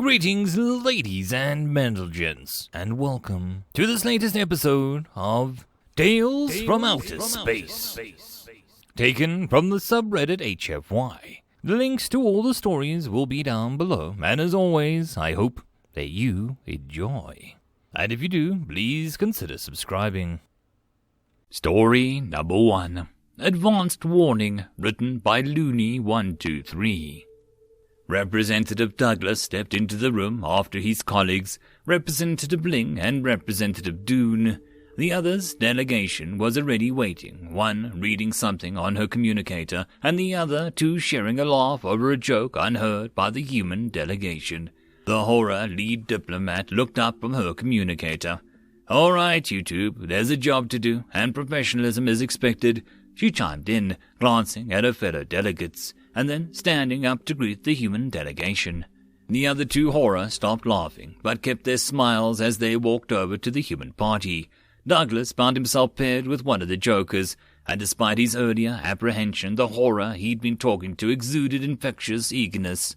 Greetings, ladies and gents, and welcome to this latest episode of Tales from Outer Space, taken from the subreddit HFY. The links to all the stories will be down below, and as always, I hope that you enjoy. And if you do, please consider subscribing. Story number 1. Advanced Warning, written by loony123. Representative Douglas stepped into the room after his colleagues, Representative Ling and Representative Dune. The other's delegation was already waiting, one reading something on her communicator, and the other two sharing a laugh over a joke unheard by the human delegation. The horror lead diplomat looked up from her communicator. "All right, YouTube, there's a job to do, and professionalism is expected," she chimed in, glancing at her fellow delegates, and then standing up to greet the human delegation. The other two horror stopped laughing, but kept their smiles as they walked over to the human party. Douglas found himself paired with one of the jokers, and despite his earlier apprehension, the horror he'd been talking to exuded infectious eagerness.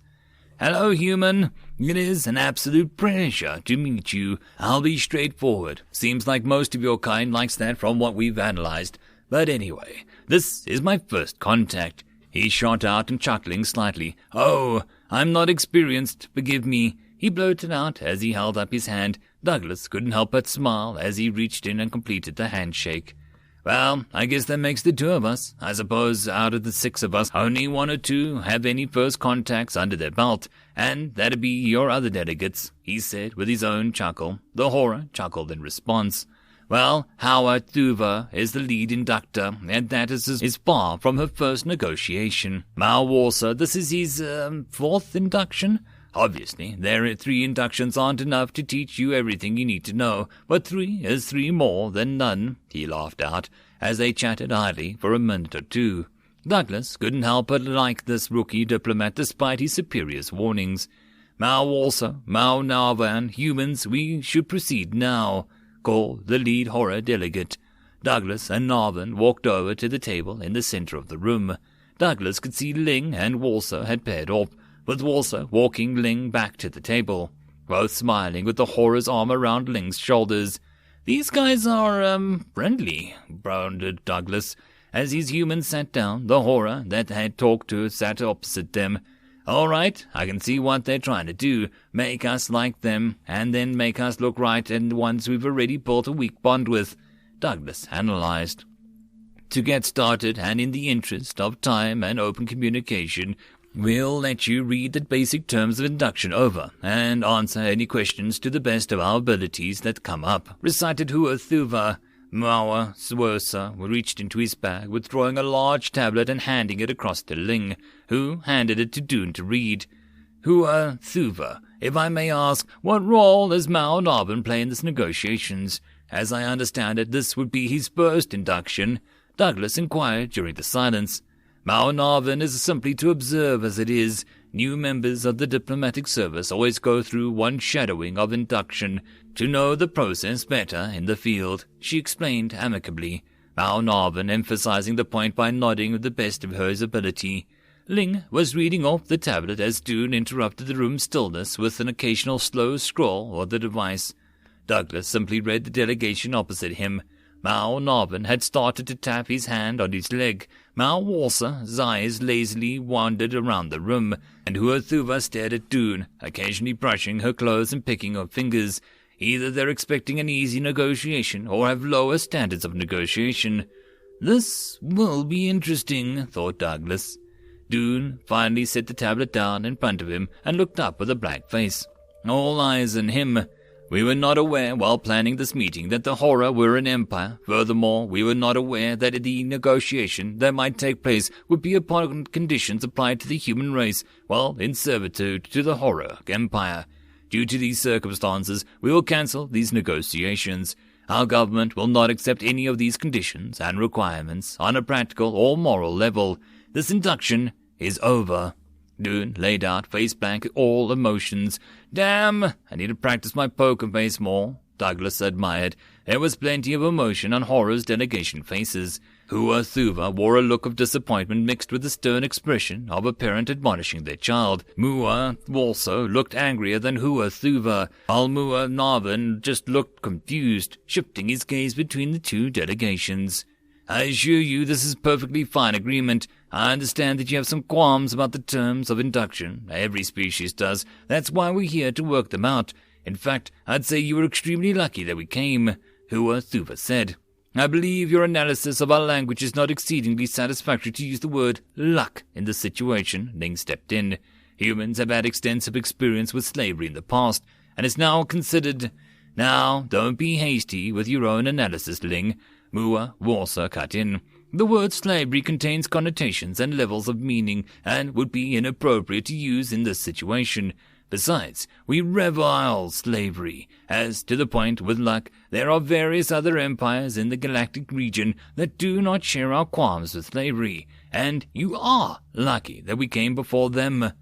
"Hello, human. It is an absolute pleasure to meet you. I'll be straightforward. Seems like most of your kind likes that from what we've analyzed. But anyway, this is my first contact." He shot out and chuckling slightly. "Oh, I'm not experienced, forgive me," he blurted out as he held up his hand. Douglas couldn't help but smile as he reached in and completed the handshake. "Well, I guess that makes the two of us. I suppose out of the 6 of us, only 1 or 2 have any first contacts under their belt, and that'd be your other delegates," he said with his own chuckle. The horror chuckled in response. "Well, Howard Thuver is the lead inductor, and that is far from her first negotiation. Mal Warser, this is his 4th induction. Obviously, their 3 inductions aren't enough to teach you everything you need to know, but 3 is 3 more than none," he laughed out, as they chatted idly for a minute or two. Douglas couldn't help but like this rookie diplomat despite his superior's warnings. "Mal Warser, Mal Narvan, humans, we should proceed now," called the lead horror delegate. Douglas and Narvan walked over to the table in the center of the room. Douglas could see Ling and Walser had paired off, with Walser walking Ling back to the table, both smiling with the horror's arm around Ling's shoulders. "These guys are, friendly," groaned Douglas. As his humans sat down, the horror that had talked to sat opposite them. "All right, I can see what they're trying to do, make us like them, and then make us look right and the ones we've already built a weak bond with," Douglas analyzed. "To get started, and in the interest of time and open communication, we'll let you read the basic terms of induction over, and answer any questions to the best of our abilities that come up," recited Hua Thuva. Mawa Swersa reached into his bag, withdrawing a large tablet and handing it across to Ling, who handed it to Dune to read. "Hua Thuva, if I may ask, what role does Mao Narvan play in these negotiations? As I understand it, this would be his first induction," Douglas inquired during the silence. "Mao Narvan is simply to observe as it is. New members of the diplomatic service always go through one shadowing of induction to know the process better in the field," she explained amicably, Mao Narvan emphasizing the point by nodding with the best of her ability. Ling was reading off the tablet as Dune interrupted the room's stillness with an occasional slow scroll of the device. Douglas simply read the delegation opposite him. Mao Narvan had started to tap his hand on his leg. Mal Warser's eyes lazily wandered around the room, and Hua Thuva stared at Dune, occasionally brushing her clothes and picking her fingers. Either they're expecting an easy negotiation or have lower standards of negotiation. "This will be interesting," thought Douglas. Dune finally set the tablet down in front of him and looked up with a black face. All eyes on him. "We were not aware while planning this meeting that the horror were an empire. Furthermore, we were not aware that the negotiation that might take place would be upon conditions applied to the human race while in servitude to the horror empire. Due to these circumstances, we will cancel these negotiations. Our government will not accept any of these conditions and requirements on a practical or moral level. This induction is over." Dune laid out face blank all emotions. "Damn, I need to practice my poker face more," Douglas admired. There was plenty of emotion on Horror's delegation faces. Hua-Thuva wore a look of disappointment mixed with the stern expression of a parent admonishing their child. Mua also looked angrier than Hua-Thuva, while Mua-Narvan just looked confused, shifting his gaze between the two delegations. I assure you this is perfectly fine agreement. I understand that you have some qualms about the terms of induction. Every species does. That's why we're here to work them out. In fact, I'd say you were extremely lucky that we came, Hua-Thuva said. I believe your analysis of our language is not exceedingly satisfactory, to use the word luck in this situation, Ling stepped in. Humans have had extensive experience with slavery in the past, and it's now considered... Now, don't be hasty with your own analysis, Ling. Mua Warsa cut in. The word slavery contains connotations and levels of meaning, and would be inappropriate to use in this situation. Besides, we revile slavery, as to the point with luck, there are various other empires in the galactic region that do not share our qualms with slavery, and you are lucky that we came before them.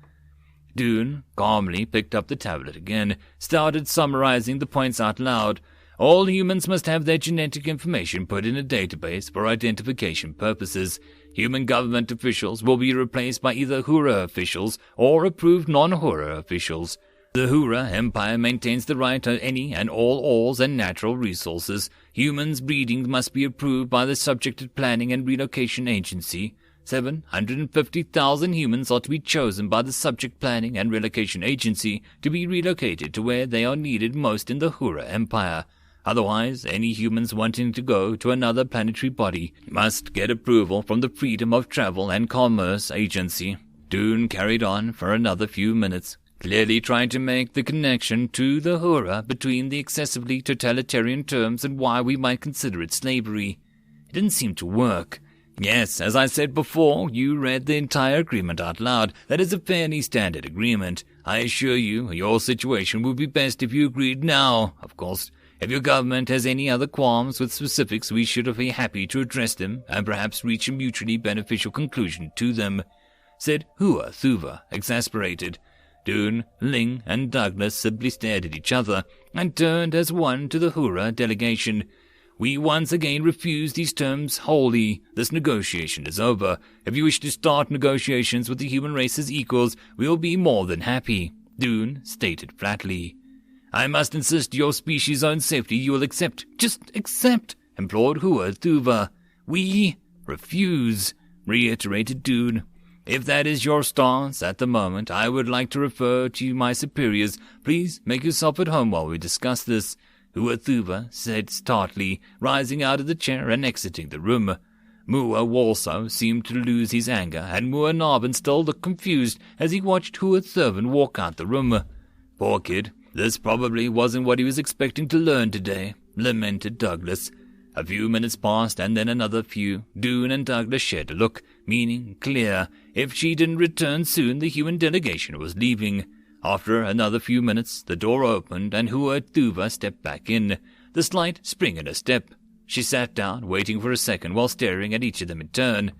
Dune calmly picked up the tablet again, started summarizing the points out loud. All humans must have their genetic information put in a database for identification purposes. Human government officials will be replaced by either Hura officials or approved non-Hura officials. The Hura Empire maintains the right to any and all ores and natural resources. Humans' breeding must be approved by the Subjected Planning and Relocation Agency. 750,000 humans are to be chosen by the Subject Planning and Relocation Agency to be relocated to where they are needed most in the Hura Empire. Otherwise, any humans wanting to go to another planetary body must get approval from the Freedom of Travel and Commerce Agency. Dune carried on for another few minutes, clearly trying to make the connection to the Hura between the excessively totalitarian terms and why we might consider it slavery. It didn't seem to work. Yes, as I said before, you read the entire agreement out loud. That is a fairly standard agreement. I assure you, your situation would be best if you agreed now, of course. If your government has any other qualms with specifics, we should be happy to address them and perhaps reach a mutually beneficial conclusion to them, said Hua-Thuva, exasperated. Dune, Ling, and Douglas simply stared at each other and turned as one to the Hura delegation. We once again refuse these terms wholly. This negotiation is over. If you wish to start negotiations with the human race as equals, we will be more than happy, Dune stated flatly. I must insist your species' own safety you will accept. Just accept, implored Hua-Thuva. We refuse, reiterated Dune. If that is your stance at the moment, I would like to refer to my superiors. Please make yourself at home while we discuss this, Hua-Thuva said tartly, rising out of the chair and exiting the room. Mua also seemed to lose his anger, and Mua-Narvan still looked confused as he watched Hua-Thuva walk out the room. Poor kid. This probably wasn't what he was expecting to learn today, lamented Douglas. A few minutes passed, and then another few. Dune and Douglas shared a look, meaning clear. If she didn't return soon, the human delegation was leaving. After another few minutes, the door opened, and Hua-Thuva stepped back in, the slight spring in her step. She sat down, waiting for a second while staring at each of them in turn.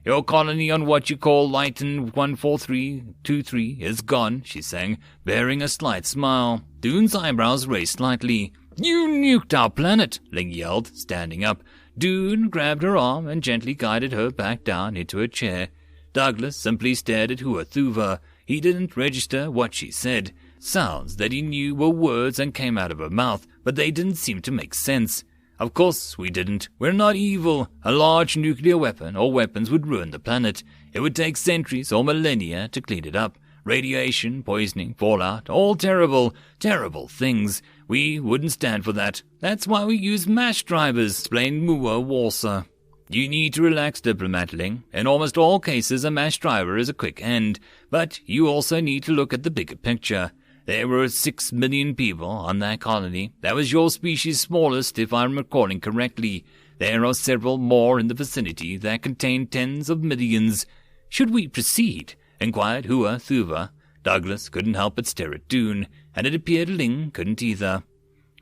Your colony on what you call Lighton 14323 is gone, she sang, bearing a slight smile. Dune's eyebrows raised slightly. You nuked our planet, Ling yelled, standing up. Dune grabbed her arm and gently guided her back down into a chair. Douglas simply stared at Hua-Thuva. He didn't register what she said. Sounds that he knew were words and came out of her mouth, but they didn't seem to make sense. Of course we didn't. We're not evil. A large nuclear weapon or weapons would ruin the planet. It would take centuries or millennia to clean it up. Radiation, poisoning, fallout, all terrible, terrible things. We wouldn't stand for that. That's why we use mash drivers, explained Mua Warsa. You need to relax, Diplomat Ling. In almost all cases, a mash driver is a quick end. But you also need to look at the bigger picture. There were 6 million people on that colony. That was your species' smallest, if I'm recalling correctly. There are several more in the vicinity that contain tens of millions. Should we proceed? Inquired Hua-Thuva. Douglas couldn't help but stare at Dune, and it appeared Ling couldn't either.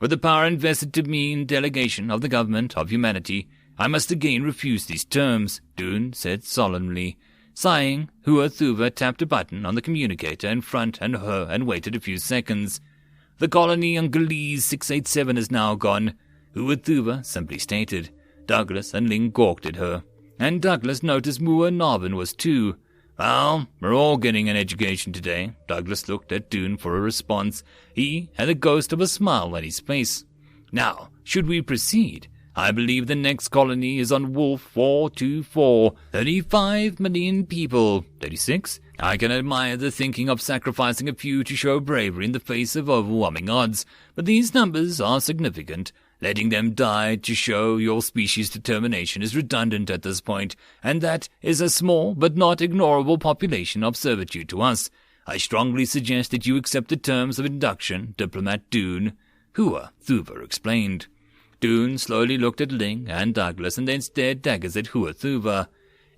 With the power invested to me in delegation of the government of humanity, I must again refuse these terms, Dune said solemnly. Sighing, Hua-Thuva tapped a button on the communicator in front of her and waited a few seconds. The colony on Galees 687 is now gone, Hua-Thuva simply stated. Douglas and Ling gawked at her, and Douglas noticed Mua-Narvin was too. Well, we're all getting an education today. Douglas looked at Dune for a response. He had a ghost of a smile on his face. Now, should we proceed? I believe the next colony is on Wolf 424. 35 million people. 36? I can admire the thinking of sacrificing a few to show bravery in the face of overwhelming odds, but these numbers are significant. Letting them die to show your species' determination is redundant at this point, and that is a small but not ignorable population of servitude to us. I strongly suggest that you accept the terms of induction, Diplomat Dune, Hua-Thuva explained. Dune slowly looked at Ling and Douglas and then stared daggers at Hua-Thuva.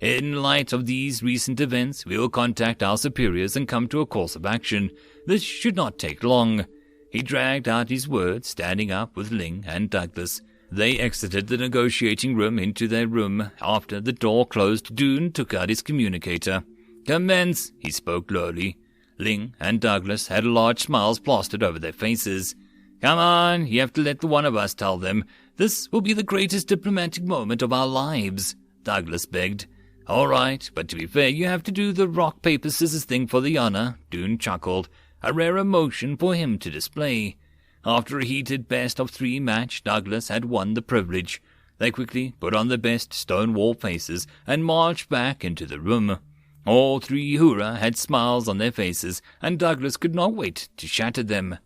In light of these recent events, we will contact our superiors and come to a course of action. This should not take long. He dragged out his words, standing up with Ling and Douglas. They exited the negotiating room into their room. After the door closed, Dune took out his communicator. "Commence," he spoke lowly. Ling and Douglas had large smiles plastered over their faces. "Come on, you have to let the one of us tell them. This will be the greatest diplomatic moment of our lives," Douglas begged. "All right, but to be fair, you have to do the rock, paper, scissors thing for the honor," Dune chuckled. A rare emotion for him to display. After a heated best-of-3 match, Douglas had won the privilege. They quickly put on their best Stonewall faces and marched back into the room. All 3 Hura had smiles on their faces, and Douglas could not wait to shatter them.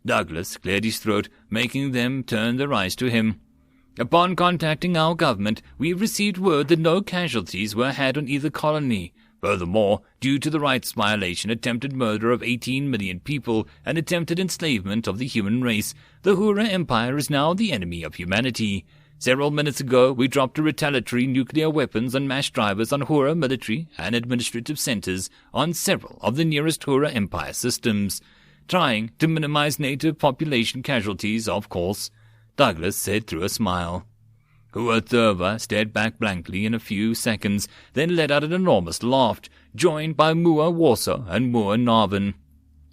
Douglas cleared his throat, making them turn their eyes to him. "Upon contacting our government, we have received word that no casualties were had on either colony. Furthermore, due to the rights violation, attempted murder of 18 million people, and attempted enslavement of the human race, the Hura Empire is now the enemy of humanity. Several minutes ago, we dropped a retaliatory nuclear weapons and mass drivers on Hura military and administrative centers on several of the nearest Hura Empire systems, trying to minimize native population casualties, of course," Douglas said through a smile. Hua-Thuva stared back blankly in a few seconds, then let out an enormous laugh, joined by Mua-Warso and Mua-Narvin.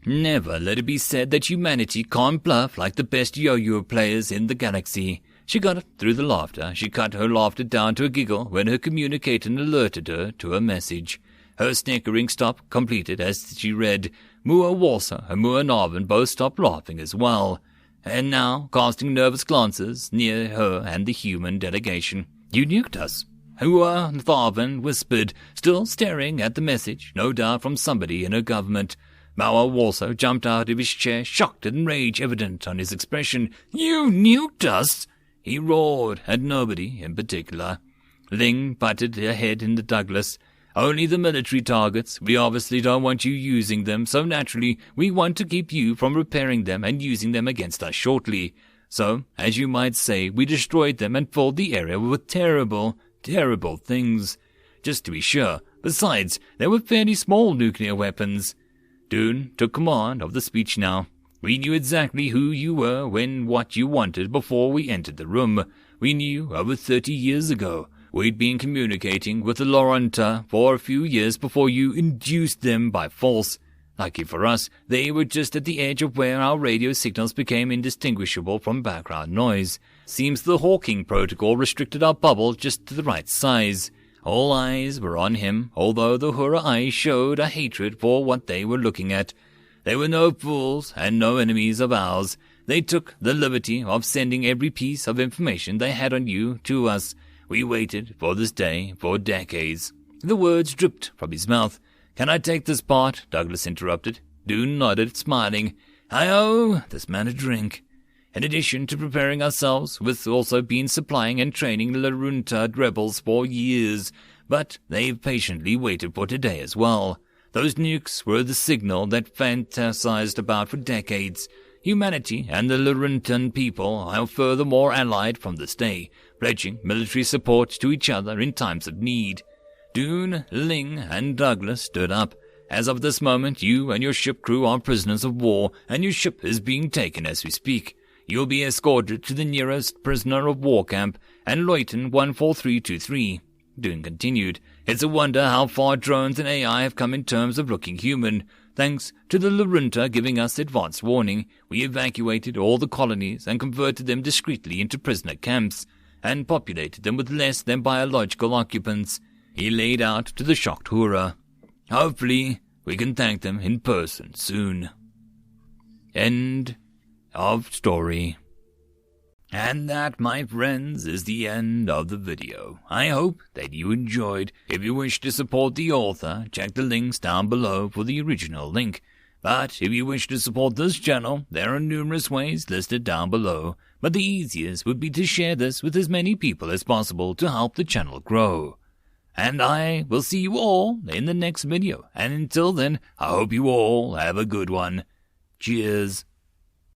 "Never let it be said that humanity can't bluff like the best yo-yo players in the galaxy." She got through the laughter. She cut her laughter down to a giggle when her communicator alerted her to a message. Her snickering stopped completed as she read. Mua-Warso and Mua-Narvin both stopped laughing as well, and now casting nervous glances near her and the human delegation. "You nuked us," Hua-Narvin whispered, still staring at the message, no doubt from somebody in her government. Mua-Warso jumped out of his chair, shocked and rage evident on his expression. "You nuked us!" he roared, at nobody in particular. Ling butted her head into Douglas. "Only the military targets. We obviously don't want you using them, so naturally we want to keep you from repairing them and using them against us shortly. So, as you might say, we destroyed them and filled the area with terrible, terrible things. Just to be sure. Besides, they were fairly small nuclear weapons." Dune took command of the speech now. "We knew exactly who you were, when, what you wanted before we entered the room. We knew over 30 years ago. We'd been communicating with the Lorenta for a few years before you induced them by force. Lucky for us, they were just at the edge of where our radio signals became indistinguishable from background noise. Seems the Hawking protocol restricted our bubble just to the right size. All eyes were on him, although the Hura eyes showed a hatred for what they were looking at. They were no fools and no enemies of ours. They took the liberty of sending every piece of information they had on you to us. We waited for this day for decades." The words dripped from his mouth. "Can I take this part?" Douglas interrupted. Dune nodded, smiling. "I owe this man a drink. In addition to preparing ourselves, we've also been supplying and training the Larunta rebels for years, but they've patiently waited for today as well. Those nukes were the signal that fantasized about for decades. Humanity and the Laruntan people are furthermore allied from this day, pledging military support to each other in times of need." Dune, Ling, and Douglas stood up. "As of this moment, you and your ship crew are prisoners of war, and your ship is being taken as we speak. You'll be escorted to the nearest prisoner of war camp, and Loiton 14323. Dune continued. "It's a wonder how far drones and AI have come in terms of looking human. Thanks to the Larunta giving us advance warning, we evacuated all the colonies and converted them discreetly into prisoner camps, and populated them with less than biological occupants, he laid out to the shocked Hura. Hopefully, we can thank them in person soon. End of story. And that, my friends, is the end of the video. I hope that you enjoyed. If you wish to support the author, check the links down below for the original link. But if you wish to support this channel, there are numerous ways listed down below. But the easiest would be to share this with as many people as possible to help the channel grow. And I will see you all in the next video. And until then, I hope you all have a good one. Cheers.